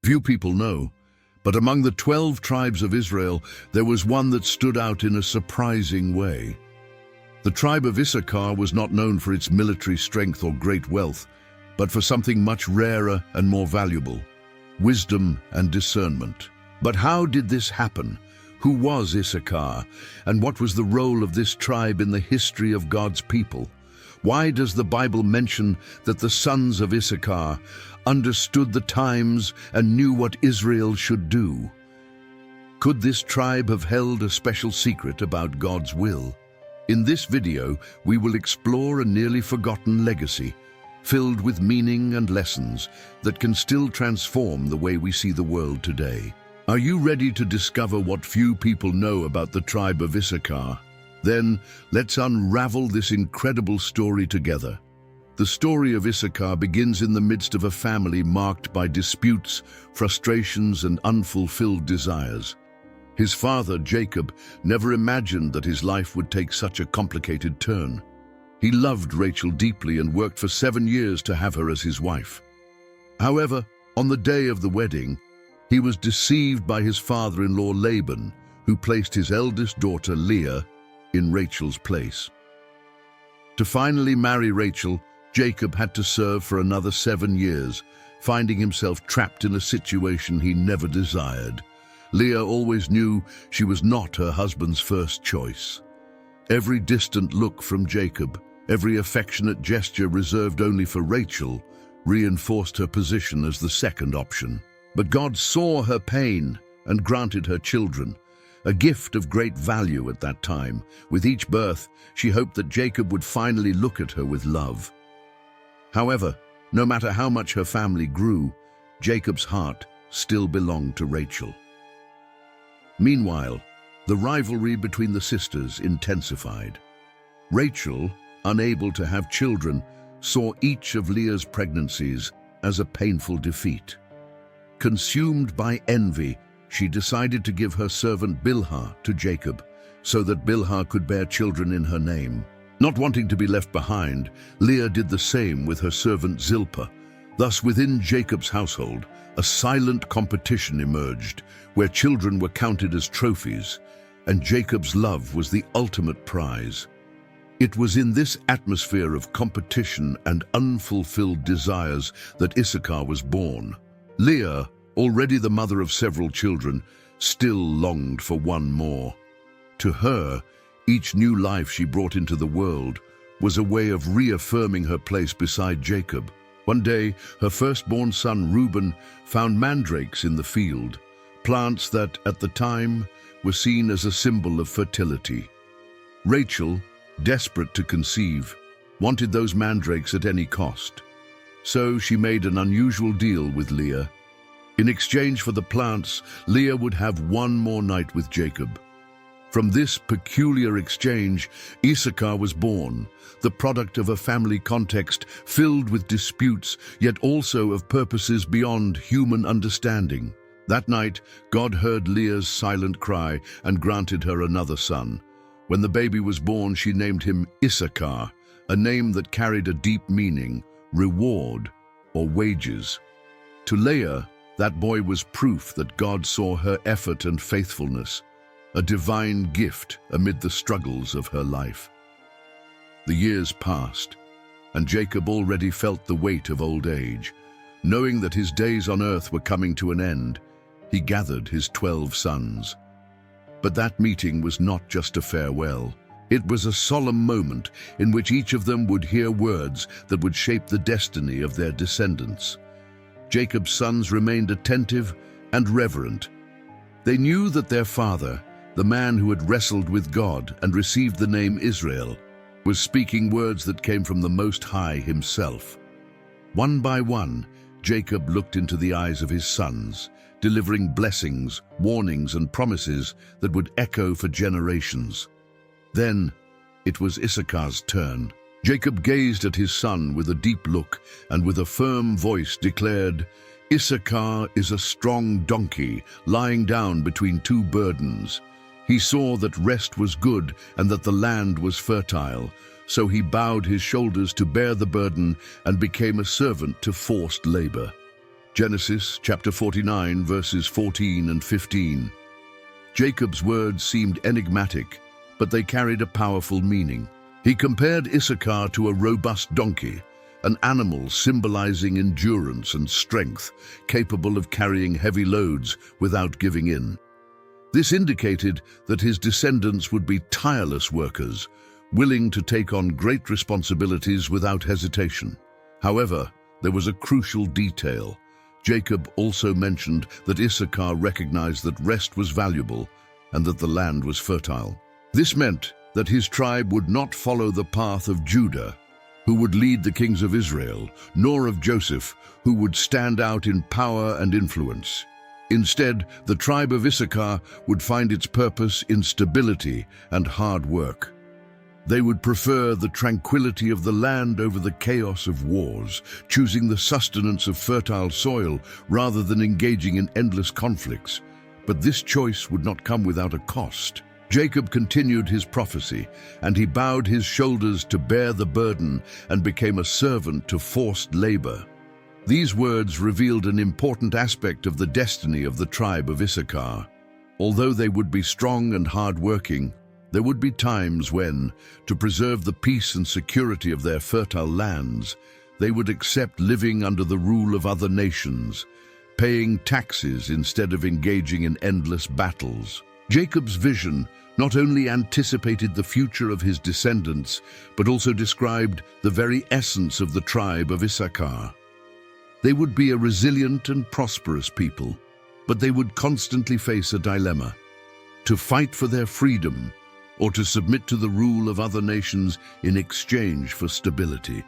Few people know, but among the 12 tribes of Israel, there was one that stood out in a surprising way. The tribe of Issachar was not known for its military strength or great wealth, but for something much rarer and more valuable: wisdom and discernment. But how did this happen? Who was Issachar, and what was the role of this tribe in the history of God's people? Why does the Bible mention that the sons of Issachar understood the times and knew what Israel should do? Could this tribe have held a special secret about God's will? In this video, we will explore a nearly forgotten legacy, filled with meaning and lessons that can still transform the way we see the world today. Are you ready to discover what few people know about the tribe of Issachar? Then, let's unravel this incredible story together. The story of Issachar begins in the midst of a family marked by disputes, frustrations, and unfulfilled desires. His father, Jacob, never imagined that his life would take such a complicated turn. He loved Rachel deeply and worked for 7 years to have her as his wife. However, on the day of the wedding, he was deceived by his father-in-law Laban, who placed his eldest daughter Leah in Rachel's place. To finally marry Rachel, Jacob had to serve for another 7 years, finding himself trapped in a situation he never desired. Leah always knew she was not her husband's first choice. Every distant look from Jacob, every affectionate gesture reserved only for Rachel, reinforced her position as the second option. But God saw her pain and granted her children, a gift of great value at that time. With each birth, she hoped that Jacob would finally look at her with love. However, no matter how much her family grew, Jacob's heart still belonged to Rachel. Meanwhile, the rivalry between the sisters intensified. Rachel, unable to have children, saw each of Leah's pregnancies as a painful defeat. Consumed by envy, she decided to give her servant Bilhah to Jacob, so that Bilhah could bear children in her name. Not wanting to be left behind, Leah did the same with her servant Zilpah. Thus, within Jacob's household, a silent competition emerged, where children were counted as trophies, and Jacob's love was the ultimate prize. It was in this atmosphere of competition and unfulfilled desires that Issachar was born. Leah, already the mother of several children, still longed for one more. To her, each new life she brought into the world was a way of reaffirming her place beside Jacob. One day, her firstborn son Reuben found mandrakes in the field, plants that, at the time, were seen as a symbol of fertility. Rachel, desperate to conceive, wanted those mandrakes at any cost. So she made an unusual deal with Leah. In exchange for the plants, Leah would have one more night with Jacob. From this peculiar exchange, Issachar was born, the product of a family context filled with disputes, yet also of purposes beyond human understanding. That night, God heard Leah's silent cry and granted her another son. When the baby was born, she named him Issachar, a name that carried a deep meaning: reward or wages. To Leah, that boy was proof that God saw her effort and faithfulness, a divine gift amid the struggles of her life. The years passed, and Jacob already felt the weight of old age. Knowing that his days on earth were coming to an end, he gathered his 12 sons. But that meeting was not just a farewell. It was a solemn moment in which each of them would hear words that would shape the destiny of their descendants. Jacob's sons remained attentive and reverent. They knew that their father, the man who had wrestled with God and received the name Israel, was speaking words that came from the Most High himself. One by one, Jacob looked into the eyes of his sons, delivering blessings, warnings, and promises that would echo for generations. Then, it was Issachar's turn. Jacob gazed at his son with a deep look and with a firm voice declared, "Issachar is a strong donkey lying down between two burdens." He saw that rest was good and that the land was fertile, so he bowed his shoulders to bear the burden and became a servant to forced labor. Genesis chapter 49, verses 14 and 15. Jacob's words seemed enigmatic, but they carried a powerful meaning. He compared Issachar to a robust donkey, an animal symbolizing endurance and strength, capable of carrying heavy loads without giving in. This indicated that his descendants would be tireless workers, willing to take on great responsibilities without hesitation. However, there was a crucial detail. Jacob also mentioned that Issachar recognized that rest was valuable and that the land was fertile. This meant that his tribe would not follow the path of Judah, who would lead the kings of Israel, nor of Joseph, who would stand out in power and influence. Instead, the tribe of Issachar would find its purpose in stability and hard work. They would prefer the tranquility of the land over the chaos of wars, choosing the sustenance of fertile soil rather than engaging in endless conflicts. But this choice would not come without a cost. Jacob continued his prophecy, and he bowed his shoulders to bear the burden and became a servant to forced labor. These words revealed an important aspect of the destiny of the tribe of Issachar. Although they would be strong and hard-working, there would be times when, to preserve the peace and security of their fertile lands, they would accept living under the rule of other nations, paying taxes instead of engaging in endless battles. Jacob's vision not only anticipated the future of his descendants, but also described the very essence of the tribe of Issachar. They would be a resilient and prosperous people, but they would constantly face a dilemma: to fight for their freedom or to submit to the rule of other nations in exchange for stability.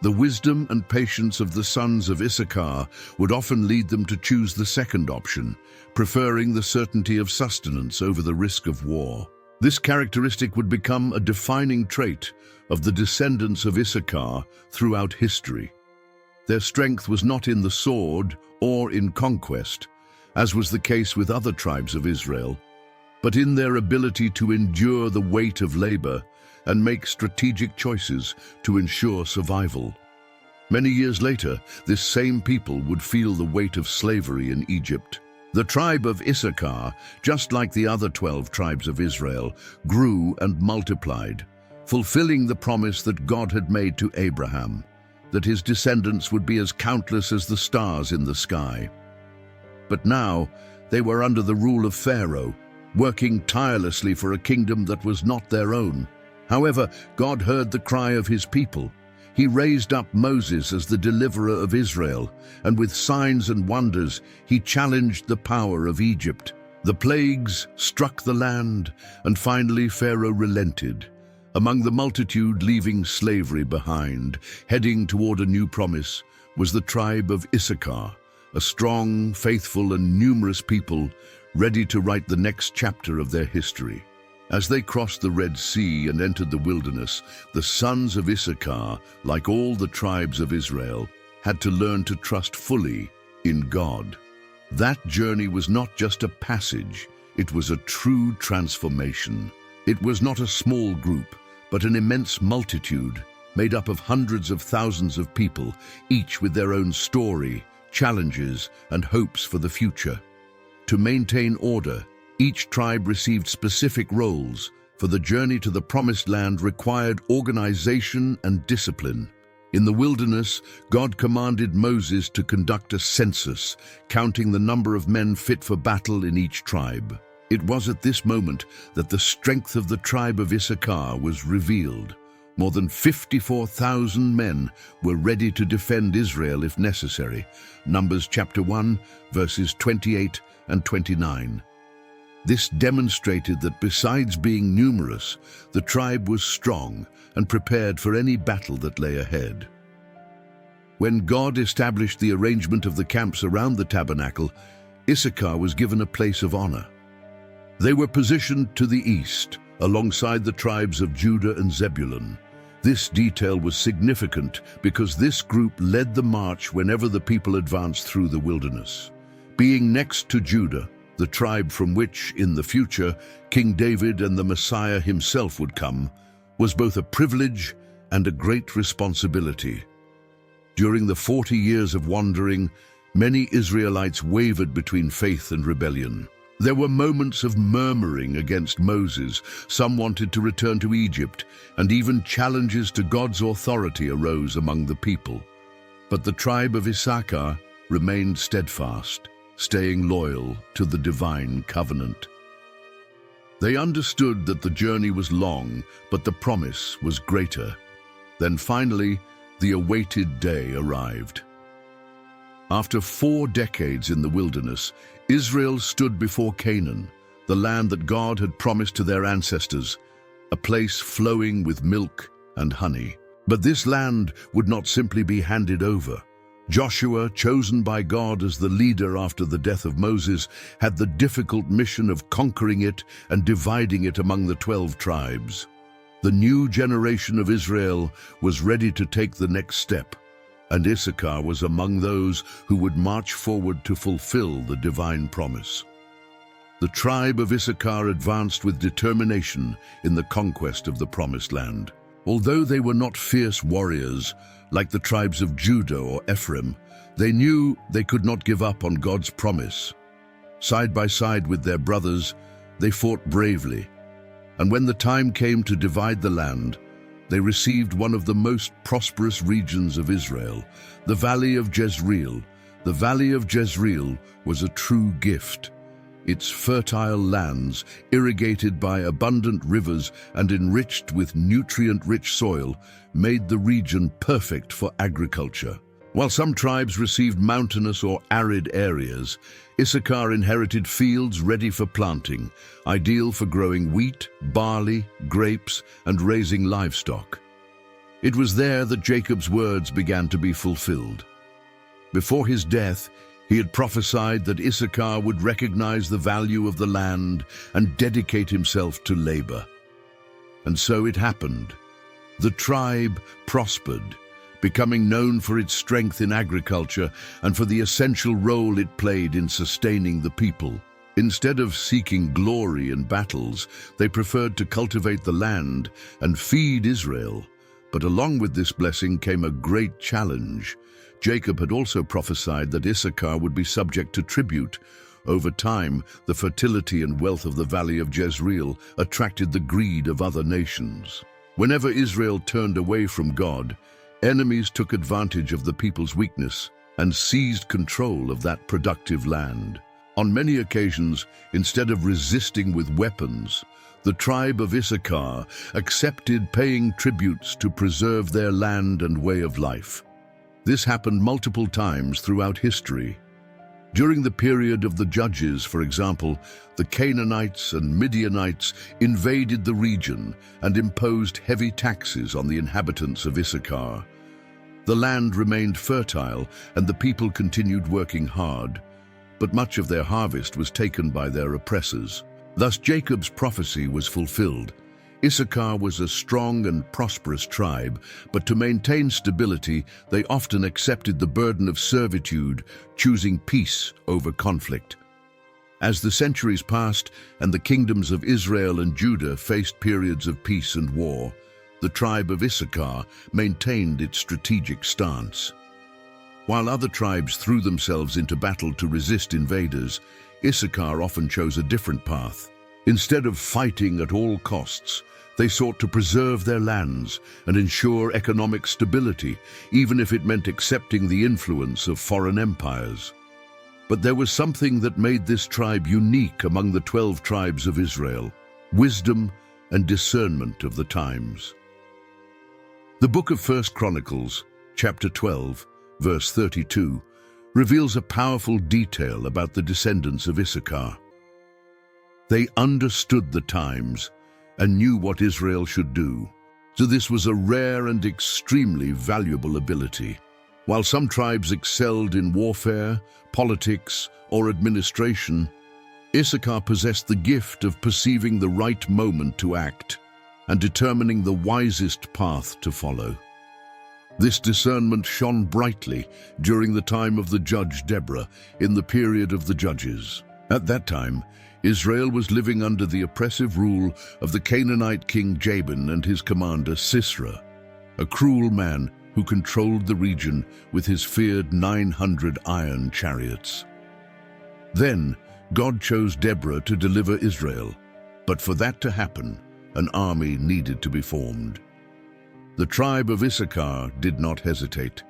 The wisdom and patience of the sons of Issachar would often lead them to choose the second option, preferring the certainty of sustenance over the risk of war. This characteristic would become a defining trait of the descendants of Issachar throughout history. Their strength was not in the sword or in conquest, as was the case with other tribes of Israel, but in their ability to endure the weight of labor and make strategic choices to ensure survival. Many years later, this same people would feel the weight of slavery in Egypt. The tribe of Issachar, just like the other 12 tribes of Israel, grew and multiplied, fulfilling the promise that God had made to Abraham, that his descendants would be as countless as the stars in the sky. But now, they were under the rule of Pharaoh, working tirelessly for a kingdom that was not their own. However, God heard the cry of his people. He raised up Moses as the deliverer of Israel, and with signs and wonders, he challenged the power of Egypt. The plagues struck the land, and finally Pharaoh relented. Among the multitude leaving slavery behind, heading toward a new promise, was the tribe of Issachar, a strong, faithful, and numerous people ready to write the next chapter of their history. As they crossed the Red Sea and entered the wilderness, the sons of Issachar, like all the tribes of Israel, had to learn to trust fully in God. That journey was not just a passage, it was a true transformation. It was not a small group, but an immense multitude, made up of hundreds of thousands of people, each with their own story, challenges, and hopes for the future. To maintain order, each tribe received specific roles, for the journey to the Promised Land required organization and discipline. In the wilderness, God commanded Moses to conduct a census, counting the number of men fit for battle in each tribe. It was at this moment that the strength of the tribe of Issachar was revealed. More than 54,000 men were ready to defend Israel if necessary. Numbers chapter 1, verses 28 and 29. This demonstrated that besides being numerous, the tribe was strong and prepared for any battle that lay ahead. When God established the arrangement of the camps around the tabernacle, Issachar was given a place of honor. They were positioned to the east, alongside the tribes of Judah and Zebulun. This detail was significant because this group led the march whenever the people advanced through the wilderness. Being next to Judah, the tribe from which, in the future, King David and the Messiah himself would come, was both a privilege and a great responsibility. During the 40 years of wandering, Many Israelites wavered between faith and rebellion. There were moments of murmuring against Moses. Some wanted to return to Egypt, and even challenges to God's authority arose among the people. But the tribe of Issachar remained steadfast, staying loyal to the divine covenant. They understood that the journey was long, but the promise was greater. Then finally, the awaited day arrived. After 4 decades in the wilderness, Israel stood before Canaan, the land that God had promised to their ancestors, a place flowing with milk and honey. But this land would not simply be handed over. Joshua, chosen by God as the leader after the death of Moses, had the difficult mission of conquering it and dividing it among the 12 tribes. The new generation of Israel was ready to take the next step, and Issachar was among those who would march forward to fulfill the divine promise. The tribe of Issachar advanced with determination in the conquest of the promised land. Although they were not fierce warriors like the tribes of Judah or Ephraim, they knew they could not give up on God's promise. Side by side with their brothers, they fought bravely, and when the time came to divide the land, they received one of the most prosperous regions of Israel, the Valley of Jezreel. The Valley of Jezreel was a true gift. Its fertile lands, irrigated by abundant rivers and enriched with nutrient-rich soil, made the region perfect for agriculture. While some tribes received mountainous or arid areas, Issachar inherited fields ready for planting, ideal for growing wheat, barley, grapes, and raising livestock. It was there that Jacob's words began to be fulfilled. Before his death, he had prophesied that Issachar would recognize the value of the land and dedicate himself to labor. And so it happened. The tribe prospered, becoming known for its strength in agriculture and for the essential role it played in sustaining the people. Instead of seeking glory in battles, they preferred to cultivate the land and feed Israel. But along with this blessing came a great challenge. Jacob had also prophesied that Issachar would be subject to tribute. Over time, the fertility and wealth of the Valley of Jezreel attracted the greed of other nations. Whenever Israel turned away from God, enemies took advantage of the people's weakness and seized control of that productive land. On many occasions, instead of resisting with weapons, the tribe of Issachar accepted paying tributes to preserve their land and way of life. This happened multiple times throughout history. During the period of the Judges, for example, the Canaanites and Midianites invaded the region and imposed heavy taxes on the inhabitants of Issachar. The land remained fertile and the people continued working hard, but much of their harvest was taken by their oppressors. Thus Jacob's prophecy was fulfilled. Issachar was a strong and prosperous tribe, but to maintain stability, they often accepted the burden of servitude, choosing peace over conflict. As the centuries passed and the kingdoms of Israel and Judah faced periods of peace and war, the tribe of Issachar maintained its strategic stance. While other tribes threw themselves into battle to resist invaders, Issachar often chose a different path. Instead of fighting at all costs, they sought to preserve their lands and ensure economic stability, even if it meant accepting the influence of foreign empires. But there was something that made this tribe unique among the 12 tribes of Israel: wisdom and discernment of the times. The book of 1 Chronicles, chapter 12, verse 32, reveals a powerful detail about the descendants of Issachar. They understood the times and knew what Israel should do. So this was a rare and extremely valuable ability. While some tribes excelled in warfare, politics, or administration, Issachar possessed the gift of perceiving the right moment to act and determining the wisest path to follow. This discernment shone brightly during the time of the judge Deborah in the period of the Judges. At that time, Israel was living under the oppressive rule of the Canaanite king Jabin and his commander Sisera, a cruel man who controlled the region with his feared 900 iron chariots. Then, God chose Deborah to deliver Israel, but for that to happen, an army needed to be formed. The tribe of Issachar did not hesitate.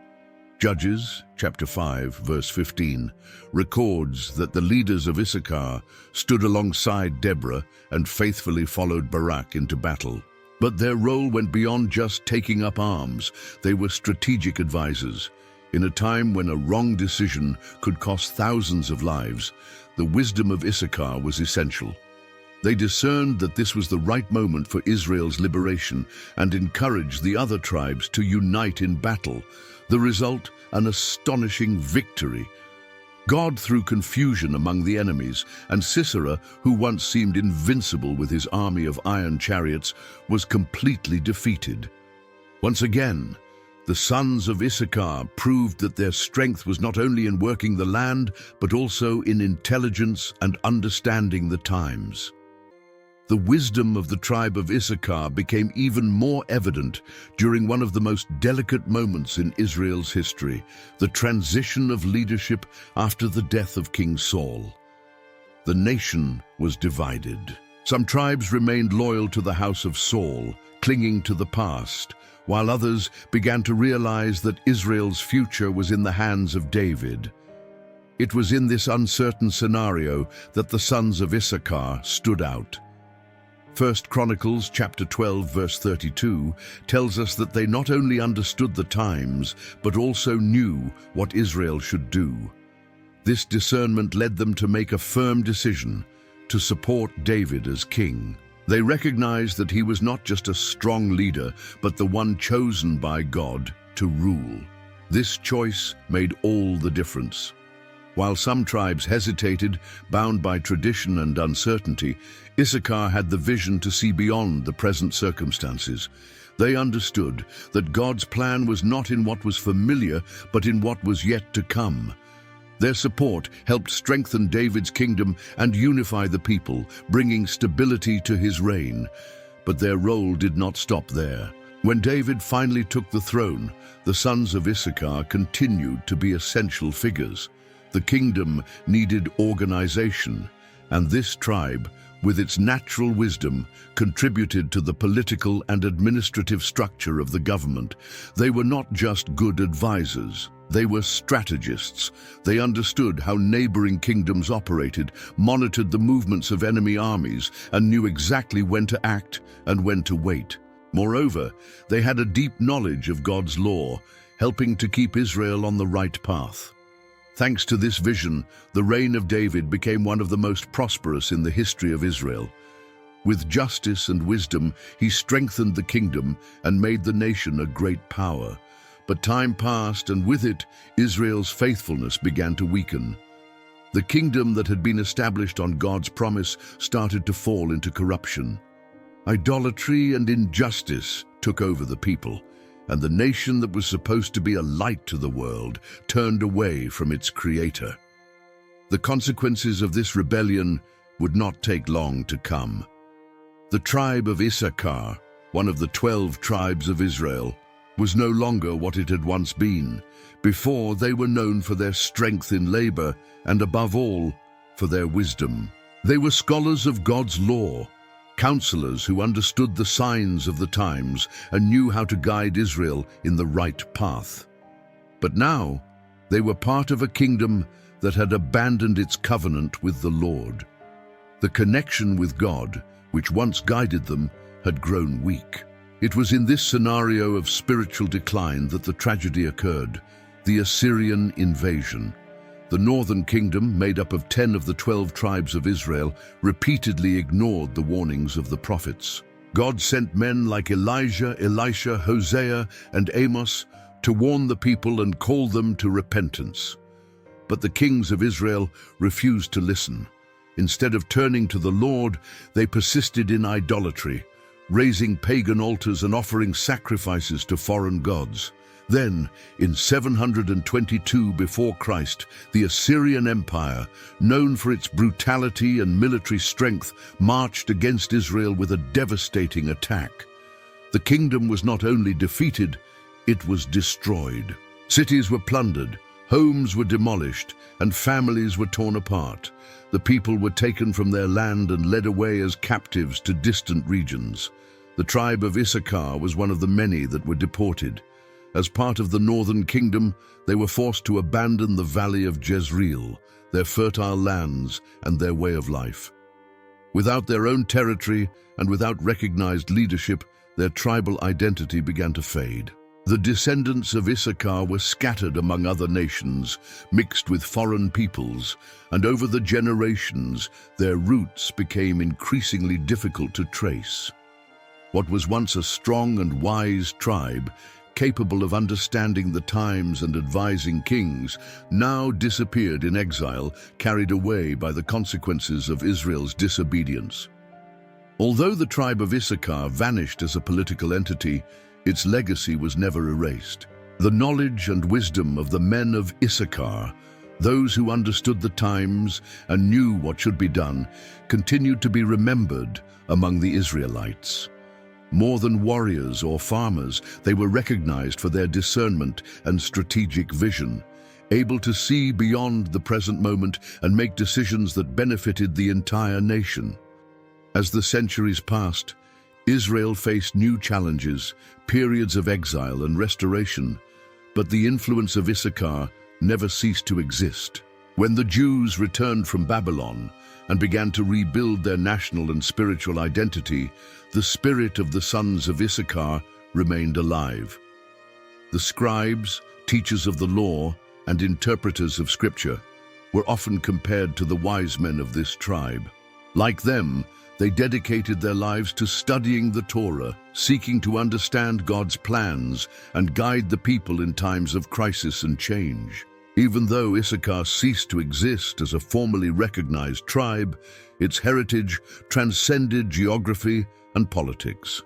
Judges, chapter 5, verse 15, records that the leaders of Issachar stood alongside Deborah and faithfully followed Barak into battle. But their role went beyond just taking up arms. They were strategic advisors. In a time when a wrong decision could cost thousands of lives, the wisdom of Issachar was essential. They discerned that this was the right moment for Israel's liberation and encouraged the other tribes to unite in battle. The result, an astonishing victory. God threw confusion among the enemies, and Sisera, who once seemed invincible with his army of iron chariots, was completely defeated. Once again, the sons of Issachar proved that their strength was not only in working the land, but also in intelligence and understanding the times. The wisdom of the tribe of Issachar became even more evident during one of the most delicate moments in Israel's history, the transition of leadership after the death of King Saul. The nation was divided. Some tribes remained loyal to the house of Saul, clinging to the past, while others began to realize that Israel's future was in the hands of David. It was in this uncertain scenario that the sons of Issachar stood out. 1 Chronicles chapter 12 verse 32 tells us that they not only understood the times, but also knew what Israel should do. This discernment led them to make a firm decision to support David as king. They recognized that he was not just a strong leader, but the one chosen by God to rule. This choice made all the difference. While some tribes hesitated, bound by tradition and uncertainty, Issachar had the vision to see beyond the present circumstances. They understood that God's plan was not in what was familiar, but in what was yet to come. Their support helped strengthen David's kingdom and unify the people, bringing stability to his reign. But their role did not stop there. When David finally took the throne, the sons of Issachar continued to be essential figures. The kingdom needed organization, and this tribe, with its natural wisdom, contributed to the political and administrative structure of the government. They were not just good advisors, they were strategists. They understood how neighboring kingdoms operated, monitored the movements of enemy armies, and knew exactly when to act and when to wait. Moreover, they had a deep knowledge of God's law, helping to keep Israel on the right path. Thanks to this vision, the reign of David became one of the most prosperous in the history of Israel. With justice and wisdom, he strengthened the kingdom and made the nation a great power. But time passed, and with it, Israel's faithfulness began to weaken. The kingdom that had been established on God's promise started to fall into corruption. Idolatry and injustice took over the people, and the nation that was supposed to be a light to the world turned away from its creator. The consequences of this rebellion would not take long to come. The tribe of Issachar, one of the 12 tribes of Israel, was no longer what it had once been. Before, they were known for their strength in labor and, above all, for their wisdom. They were scholars of God's law, counselors who understood the signs of the times and knew how to guide Israel in the right path. But now, they were part of a kingdom that had abandoned its covenant with the Lord. The connection with God, which once guided them, had grown weak. It was in this scenario of spiritual decline that the tragedy occurred, the Assyrian invasion. The northern kingdom, made up of 10 of the 12 tribes of Israel, repeatedly ignored the warnings of the prophets. God sent men like Elijah, Elisha, Hosea, and Amos to warn the people and call them to repentance. But the kings of Israel refused to listen. Instead of turning to the Lord, they persisted in idolatry, raising pagan altars and offering sacrifices to foreign gods. Then, in 722 before Christ, the Assyrian Empire, known for its brutality and military strength, marched against Israel with a devastating attack. The kingdom was not only defeated, it was destroyed. Cities were plundered, homes were demolished, and families were torn apart. The people were taken from their land and led away as captives to distant regions. The tribe of Issachar was one of the many that were deported. As part of the northern kingdom, they were forced to abandon the valley of Jezreel, their fertile lands and their way of life. Without their own territory and without recognized leadership, their tribal identity began to fade. The descendants of Issachar were scattered among other nations, mixed with foreign peoples, and over the generations, their roots became increasingly difficult to trace. What was once a strong and wise tribe, capable of understanding the times and advising kings, now disappeared in exile, carried away by the consequences of Israel's disobedience. Although the tribe of Issachar vanished as a political entity, its legacy was never erased. The knowledge and wisdom of the men of Issachar, those who understood the times and knew what should be done, continued to be remembered among the Israelites. More than warriors or farmers, they were recognized for their discernment and strategic vision, able to see beyond the present moment and make decisions that benefited the entire nation. As the centuries passed, Israel faced new challenges, periods of exile and restoration, but the influence of Issachar never ceased to exist. When the Jews returned from Babylon and began to rebuild their national and spiritual identity, the spirit of the sons of Issachar remained alive. The scribes, teachers of the law, and interpreters of scripture were often compared to the wise men of this tribe. Like them, they dedicated their lives to studying the Torah, seeking to understand God's plans and guide the people in times of crisis and change. Even though Issachar ceased to exist as a formally recognized tribe, its heritage transcended geography and politics.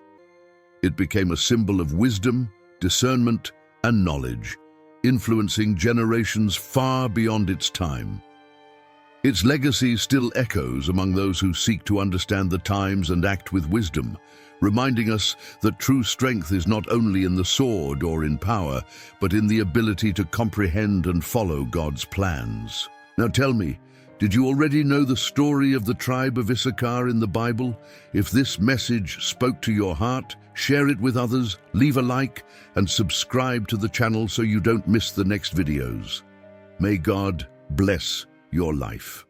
It became a symbol of wisdom, discernment, and knowledge, influencing generations far beyond its time. Its legacy still echoes among those who seek to understand the times and act with wisdom, reminding us that true strength is not only in the sword or in power, but in the ability to comprehend and follow God's plans. Now tell me, did you already know the story of the tribe of Issachar in the Bible? If this message spoke to your heart, share it with others, leave a like, and subscribe to the channel so you don't miss the next videos. May God bless your life.